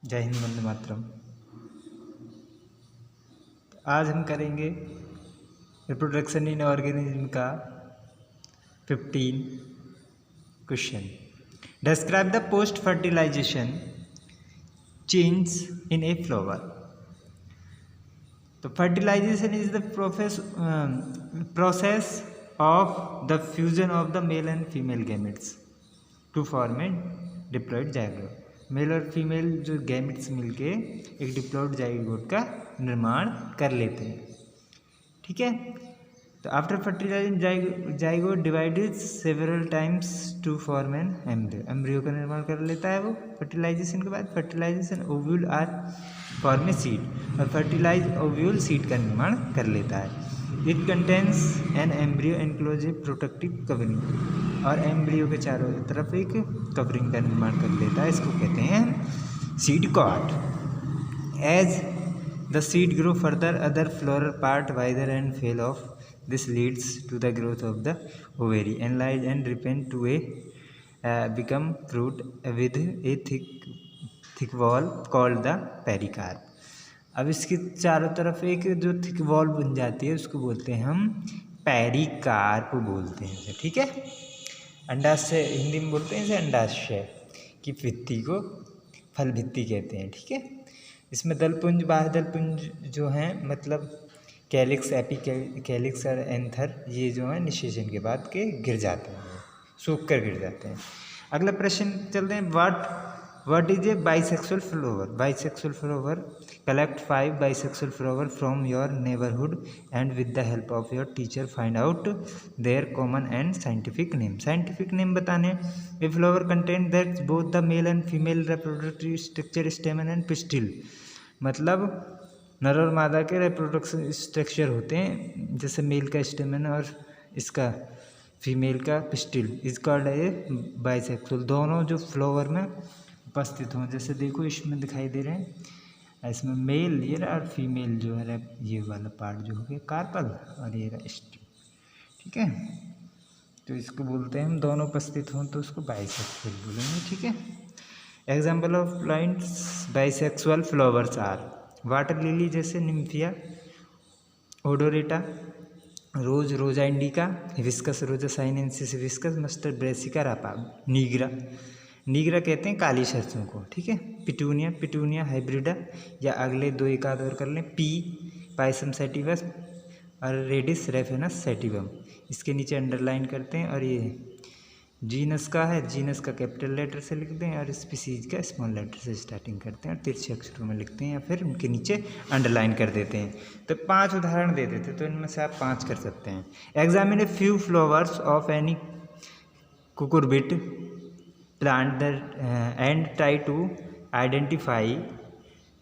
जय हिंद, वंदे मातरम। आज हम करेंगे रिप्रोडक्शन इन ऑर्गेनिज्म का 15 question. Describe the post fertilisation change in a flower. तो fertilisation is the process of the fusion of the male and female gametes to form a diploid zygote. Male और female जो gametes मिलके एक diploid zygote का निर्माण कर लेते हैं। ठीक है। तो after fertilising zygote divided several times to form an embryo. Embryo का निर्माण कर लेता है वो फर्टिलाइजेशन के बाद। Fertilisation ovule are form a seed, और फर्टिलाइज ओव्यूल सीड का निर्माण कर लेता है। It contains an embryo enclose a protective covering, और एम्ब्रियो के चारों तरफ एक कवरिंग का निर्माण कर लेता है। इसको कहते हैं seed coat. As the seed grow further, other floral part wither and fail off. This leads to the growth of the ovary, enlarge and ripen to a become fruit with a thick wall called the pericarp. अब इसके चारों तरफ एक जो thick wall बन जाती है उसको बोलते हैं हम पेरिकार्प बोलते हैं। ठीक है। अंडाशय हिंदी में बोलते हैं इसे अंडाशय की भित्ति को फल भित्ति कहते हैं। ठीक है। इसमें दलपुंज बाह्य दलपुंज जो हैं मतलब कैलिक्स एपिकैलिक्स और एंथर, ये जो है निषेचन के बाद के गिर जाते हैं, सूख कर गिर जाते हैं। अगला प्रश्न चलते हैं। What is a bisexual flower. Bisexual flower collect 5 bisexual flower from your neighbourhood and with the help of your teacher find out their common and scientific name. Scientific name बताने। A flower content that both the male and female reproductive structure stamen and pistil, मतलब नर और मादा के reproduction structure होते हैं, जैसे mail का स्टेमन और इसका फीमेल का pistil. Is called a bisexual. दोनों जो फ्लावर में उपस्थित हों, जैसे देखो इसमें दिखाई दे रहे हैं, इसमें मेल ये रहा और फीमेल जो है ये वाला पार्ट जो हो गया कार्पल, और ये रहा स्टिल। ठीक है। तो इसको बोलते हैं हम, दोनों उपस्थित हों तो उसको बाइसेक्सुअल बोलेंगे। ठीक है। Example of plants bisexual flowers are water lily जैसे Nymphaea, odorata, rose Rosa indica, Hibiscus rosa sinensis hibiscus, mustard Brassica rapa, nigra. नीग्रा कहते हैं काली सरसों को। ठीक है। पिटूनिया, पिटूनिया हाइब्रिडा, या अगले दो एक आध और कर लें। पी पाइसम सेटिवस और रेडिस रेफेनस सेटिवम, इसके नीचे अंडरलाइन करते हैं। और ये जीनस का है, जीनस का कैपिटल लेटर से लिखते हैं और स्पीसीज का स्मॉल लेटर से स्टार्टिंग करते हैं और तिरछे अक्षरों में लिखते हैं, या फिर उनके नीचे अंडरलाइन कर देते हैं। तो 5 उदाहरण दे देते, तो इनमें से आप 5 कर सकते हैं। Examine a few flowers of any cucurbit plant and try to identify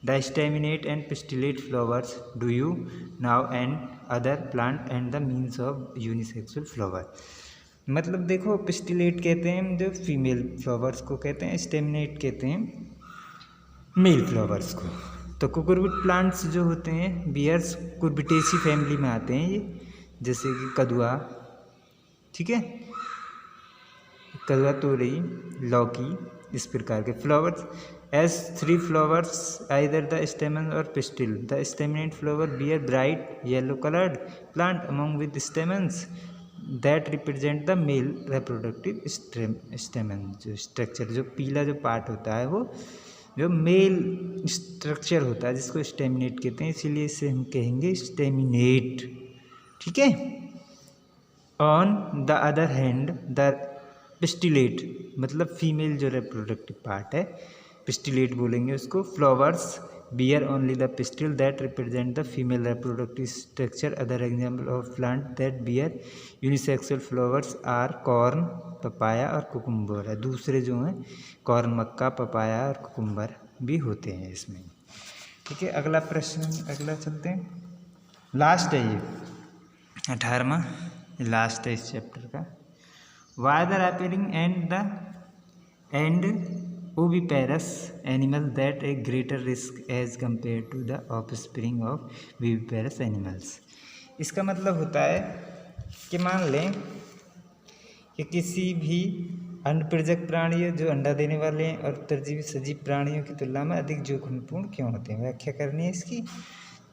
the staminate and pistillate flowers do you now and other plant and the means of unisexual flower. मतलब देखो, पिस्टिलेट कहते हैं जो फीमेल फ्लावर्स को कहते हैं, staminate कहते हैं मेल फ्लावर्स को। तो कुकुरबिट प्लांट्स जो होते हैं बियर्स कुर्बिटेसी फैमिली में आते हैं ये, जैसे कि कदुआ। ठीक है। कदुआ, तोरई, लौकी, इस प्रकार के flowers. As 3 flowers either the stamen और pistil. The staminate flower bear bright yellow coloured plant among with stamens that represent the male reproductive stamen. जो स्ट्रक्चर, जो पीला जो पार्ट होता है वो जो मेल स्ट्रक्चर होता है, जिसको स्टेमिनेट कहते हैं, इसीलिए इसे हम कहेंगे स्टेमिनेट। ठीक है। On the other hand the pistillate, मतलब फीमेल जो रिप्रोडक्टिव पार्ट है, पिस्टिलेट बोलेंगे उसको। Flowers bear only the pistil that represent the female reproductive structure. Other example of plant that bear unisexual flowers are corn, papaya और cucumber है। दूसरे जो हैं कॉर्न, मक्का, पपाया और कुकुम्बर भी होते हैं इसमें। ठीक है। अगला प्रश्न, अगला चलते हैं। लास्ट है ये 18वां, लास्ट है इस चैप्टर का। Why the appearing and oviparous animal that a greater risk as compared to the offspring of viviparous animals। इसका मतलब होता है कि मान लें कि किसी भी अन्नप्रजक प्राणी जो अंडा देने वाले हैं और उत्तरजीवी सजीव प्राणियों की तुलना में अधिक जोखिमपूर्ण क्यों होते हैं, व्याख्या करनी है इसकी।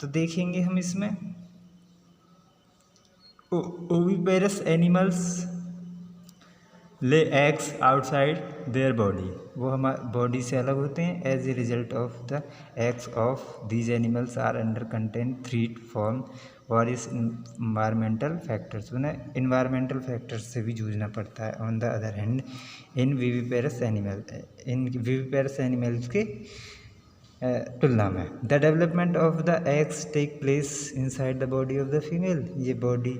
तो देखेंगे हम इसमें oviparous animals lay eggs outside their body, वो हमारे बॉडी से अलग होते हैं। As a result of the eggs of these animals are under constant threat from various environmental factors, उन्हें इन्वायरमेंटल फैक्टर्स से भी जूझना पड़ता है। On the other hand in viviparous animals के तुलना में the development of the eggs take place inside the body of the female, ये बॉडी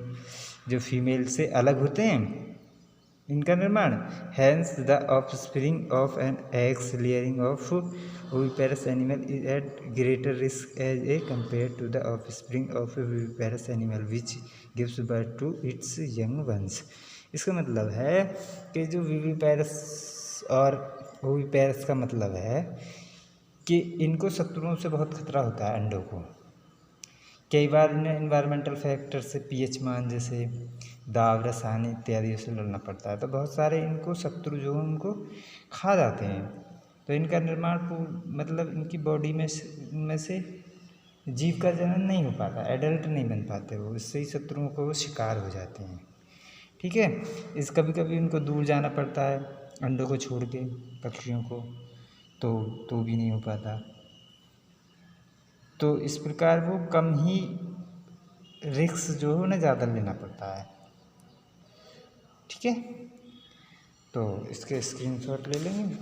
जो फीमेल से अलग होते हैं इनका निर्माण। Hence the offspring of an eggs layering of oviparous animal is at greater risk as a compare to the offspring of a viviparous animal which gives birth to its young ones. इसका मतलब है कि जो viviparous और oviparous का मतलब है कि इनको शत्रुओं से बहुत खतरा होता है अंडों को। कई बार इन्हें इन्वायरमेंटल फैक्टर से पीएच मान जैसे दाव रसायन इत्यादि से लड़ना पड़ता है, तो बहुत सारे इनको शत्रु जो हैं उनको खा जाते हैं। तो इनका निर्माण मतलब इनकी बॉडी में से जीव का जन्म नहीं हो पाता, एडल्ट नहीं बन पाते वो, इससे ही शत्रुओं को वो शिकार हो जाते हैं। ठीक है, इस कभी कभी उनको दूर जाना पड़ता है अंडों को छोड़ के पक्षियों को, तो भी नहीं हो पाता। तो इस प्रकार वो कम ही रिस्क जो है उन्हें ज़्यादा लेना पड़ता है। ठीक है, तो इसके स्क्रीनशॉट ले लेंगे,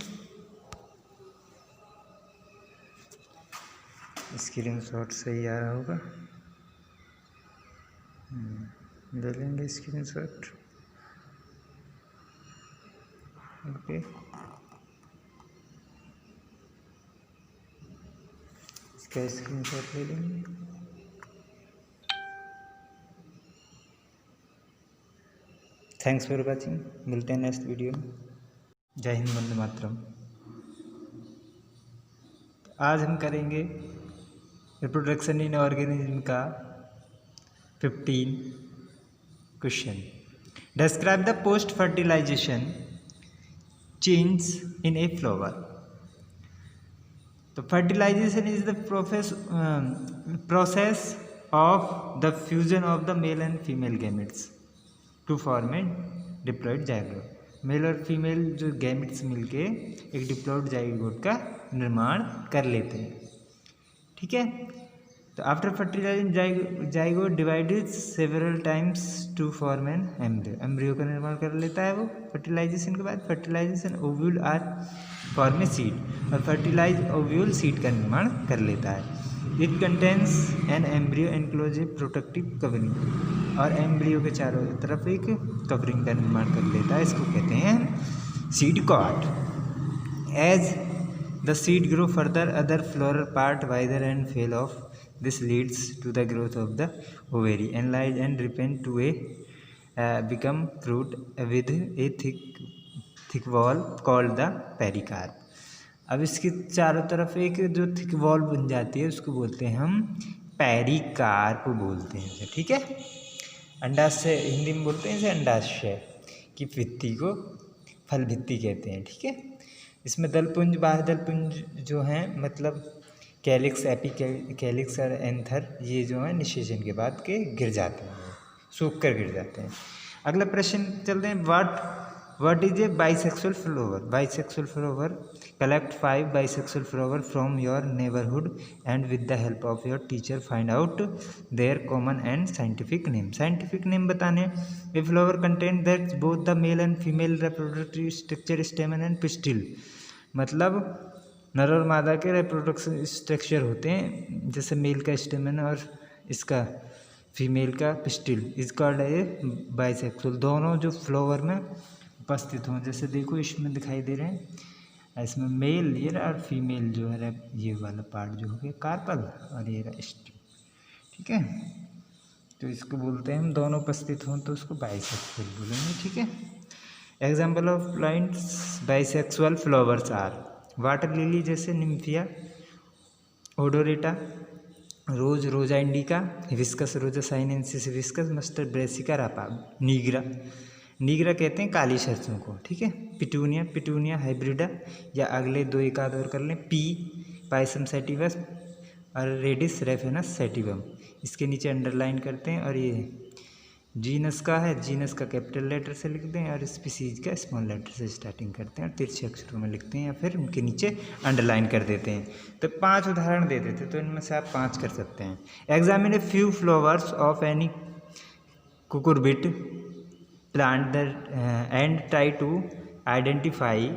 स्क्रीनशॉट सही आ रहा होगा, ले लेंगे स्क्रीनशॉट। ओके, इसका स्क्रीनशॉट ले लेंगे। थैंक्स फॉर वॉचिंग, मिलते हैं नेक्स्ट वीडियो में। जय हिंद, वंदे मातरम। आज हम करेंगे रिप्रोडक्शन इन ऑर्गेनिज्म का 15 question. Describe the post fertilisation change in a flower. तो fertilisation is the process of the fusion of the male and female gametes to form a diploid zygote. Male और female जो gametes मिलके एक diploid zygote का निर्माण कर लेते हैं। ठीक है, तो after fertilising zygote divided several times to form an embryo, embryo का निर्माण कर लेता है वो फर्टिलाइजेशन के बाद। Fertilisation ovule are form a seed, और फर्टिलाइज ओव्यूल सीड का निर्माण कर लेता है। It contains an embryo enclose a protective covering, और एम्ब्रियो के चारों तरफ एक कवरिंग का निर्माण कर लेता है, इसको कहते हैं seed coat. As the seed grow further other floral part wither and fall off, this leads to the growth of the ovary enlarge and ripen to a become fruit with a thick wall called the pericarp. अब इसके चारों तरफ एक जो thick wall बन जाती है उसको बोलते हैं हम पेरिकार्प बोलते हैं। ठीक है, अंडाशय हिंदी में बोलते हैं इसे अंडाशय की भित्ति को फल भित्ति कहते हैं। ठीक है, इसमें दलपुंज बाह्य दलपुंज जो हैं मतलब कैलिक्स एपिकैलिक्स और एंथर, ये जो है निषेचन के बाद के गिर जाते हैं, सूख कर गिर जाते हैं। अगला प्रश्न चलते हैं, what is a bisexual flower. Bisexual flower collect 5 bisexual flower from your neighbourhood and with the help of your teacher find out their common and scientific name. Scientific name बताने। A flower content that both the male and female reproductive structure stamen and pistil, मतलब नर और मादा के reproduction structure होते हैं, जैसे mail का स्टेमन और इसका फीमेल का pistil, is called a bisexual. दोनों जो फ्लावर में उपस्थित हों, जैसे देखो इसमें दिखाई दे रहे हैं, इसमें मेल ये रहा और फीमेल जो है ये वाला पार्ट जो हो गया कार्पल और ये रहा स्टिक। ठीक है, तो इसको बोलते हैं हम, दोनों उपस्थित हों तो उसको बाइसेक्सुअल बोलेंगे। ठीक है, example of plants bisexual flowers are water lily जैसे Nymphaea, odorata, rose Rosa indica, Hibiscus rosa sinensis hibiscus, mustard Brassica rapa, nigra, नीग्रा कहते हैं काली सरसों को, ठीक है। पिटूनिया, पिटूनिया हाइब्रिडा, या अगले दो एक आध और कर लें, पी पायसम सैटिवस और रेडिस रेफेनस सैटिवम, इसके नीचे अंडरलाइन करते हैं। और ये जीनस का है, जीनस का कैपिटल लेटर से लिखते हैं और स्पीसीज का स्मॉल लेटर से स्टार्टिंग करते हैं और तिरछे अक्षरों में लिखते हैं या फिर उनके नीचे अंडरलाइन कर देते हैं। तो 5 उदाहरण दे देते, तो इनमें से आप 5 कर सकते हैं। Examine a few flowers of any cucurbit plant and try to identify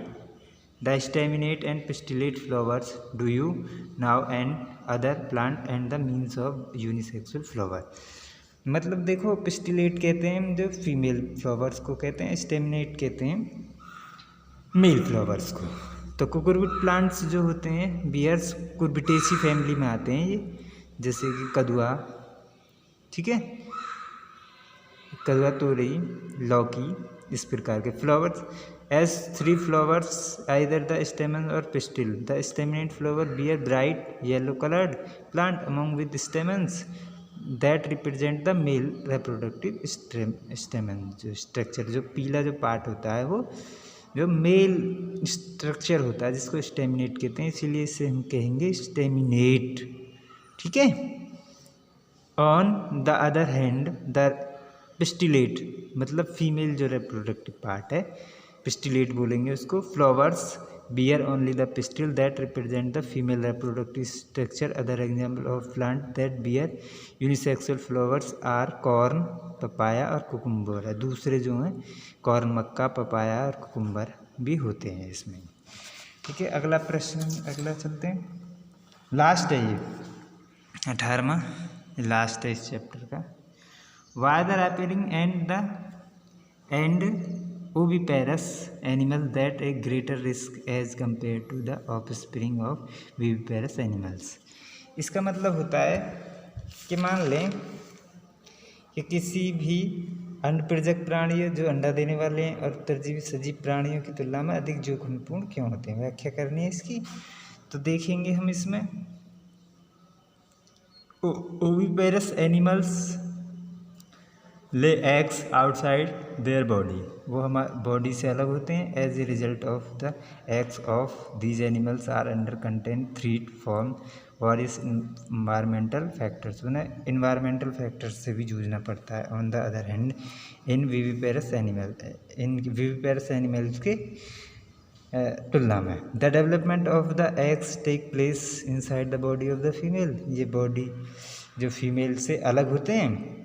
the staminate and pistillate flowers do you now and other plant and the means of unisexual flower. मतलब देखो, पिस्टिलेट कहते हैं जो फीमेल फ्लावर्स को कहते हैं, staminate कहते हैं मेल फ्लावर्स को। तो कुकुरबिट प्लांट्स जो होते हैं बियर्स कुर्बिटेसी फैमिली में आते हैं ये, जैसे कि कदुआ, ठीक है, कदुआ, तोरई, लौकी, इस प्रकार के flowers. As 3 flowers either the stamen और pistil, the staminate flower bear bright yellow coloured plant among with stamens that represent the male reproductive stamen. जो स्ट्रक्चर, जो पीला जो पार्ट होता है वो जो मेल स्ट्रक्चर होता है जिसको स्टेमिनेट कहते हैं, इसीलिए इसे हम कहेंगे स्टेमिनेट, ठीक है। On the other hand the pistillate, मतलब फीमेल जो रिप्रोडक्टिव पार्ट है, पिस्टिलेट बोलेंगे उसको। Flowers bear only the pistil that represent the female reproductive structure. Other example of plant that bear unisexual flowers are corn, papaya और cucumber है। दूसरे जो हैं कॉर्न, मक्का, पपाया और कुकुम्बर भी होते हैं इसमें, ठीक है। अगला प्रश्न, अगला चलते हैं, लास्ट है ये 18वां, लास्ट है इस चैप्टर का। Why the appearing and oviparous animal that a greater risk as compared to the offspring of viviparous animals। इसका मतलब होता है कि मान लें कि किसी भी अनप्रजक प्राणी जो अंडा देने वाले हैं और उत्तरजीवी सजीव प्राणियों की तुलना में अधिक जोखिमपूर्ण क्यों होते हैं, व्याख्या करनी है इसकी। तो देखेंगे हम इसमें, oviparous animals lay eggs outside their body, वो हमारे बॉडी से अलग होते हैं। As a result of the eggs of these animals are under constant threat from various environmental factors, उन्हें इन्वायरमेंटल फैक्टर्स से भी जूझना पड़ता है। On the other hand in viviparous animals के तुलना में the development of the eggs take place inside the body of the female, ये बॉडी जो फीमेल से अलग होते हैं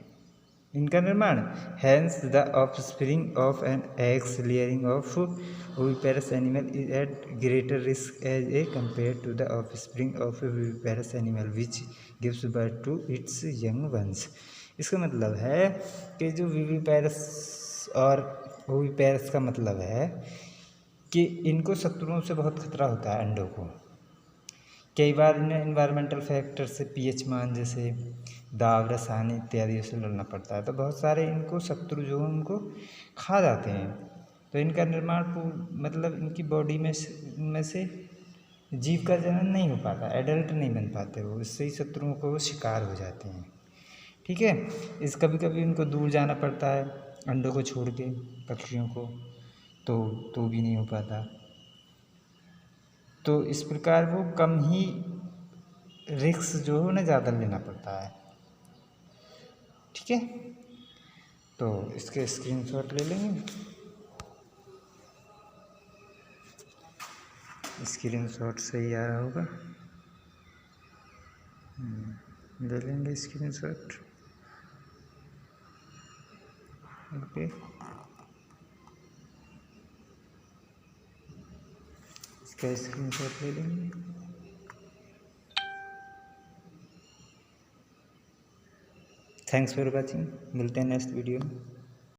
इनका निर्माण। Hence the offspring of an eggs layering of oviparous animal is at greater risk as a compare to the offspring of a viviparous animal which gives birth to its young ones. इसका मतलब है कि जो viviparous और oviparous का मतलब है कि इनको शत्रुओं से बहुत खतरा होता है अंडों को। कई बार इन्हें इन्वायरमेंटल फैक्टर से पीएच मान जैसे दाव, रसायन इत्यादि से लड़ना पड़ता है, तो बहुत सारे इनको शत्रु जो हैं उनको खा जाते हैं। तो इनका निर्माण मतलब इनकी बॉडी में से जीव का जन्म नहीं हो पाता, एडल्ट नहीं बन पाते वो, इससे ही शत्रुओं को वो शिकार हो जाते हैं, ठीक है। इस कभी कभी उनको दूर जाना पड़ता है अंडों को छोड़ के, पक्षियों को, तो भी नहीं हो पाता। तो इस प्रकार वो कम ही रिस्क जो है उन्हें ज़्यादा लेना पड़ता है, ठीक है। तो इसके स्क्रीनशॉट ले लेंगे, स्क्रीनशॉट सही आ रहा होगा, ले लेंगे स्क्रीनशॉट, ओके। इसका स्क्रीनशॉट ले लेंगे। थैंक्स फॉर वॉचिंग, मिलते हैं नेक्स्ट वीडियो में।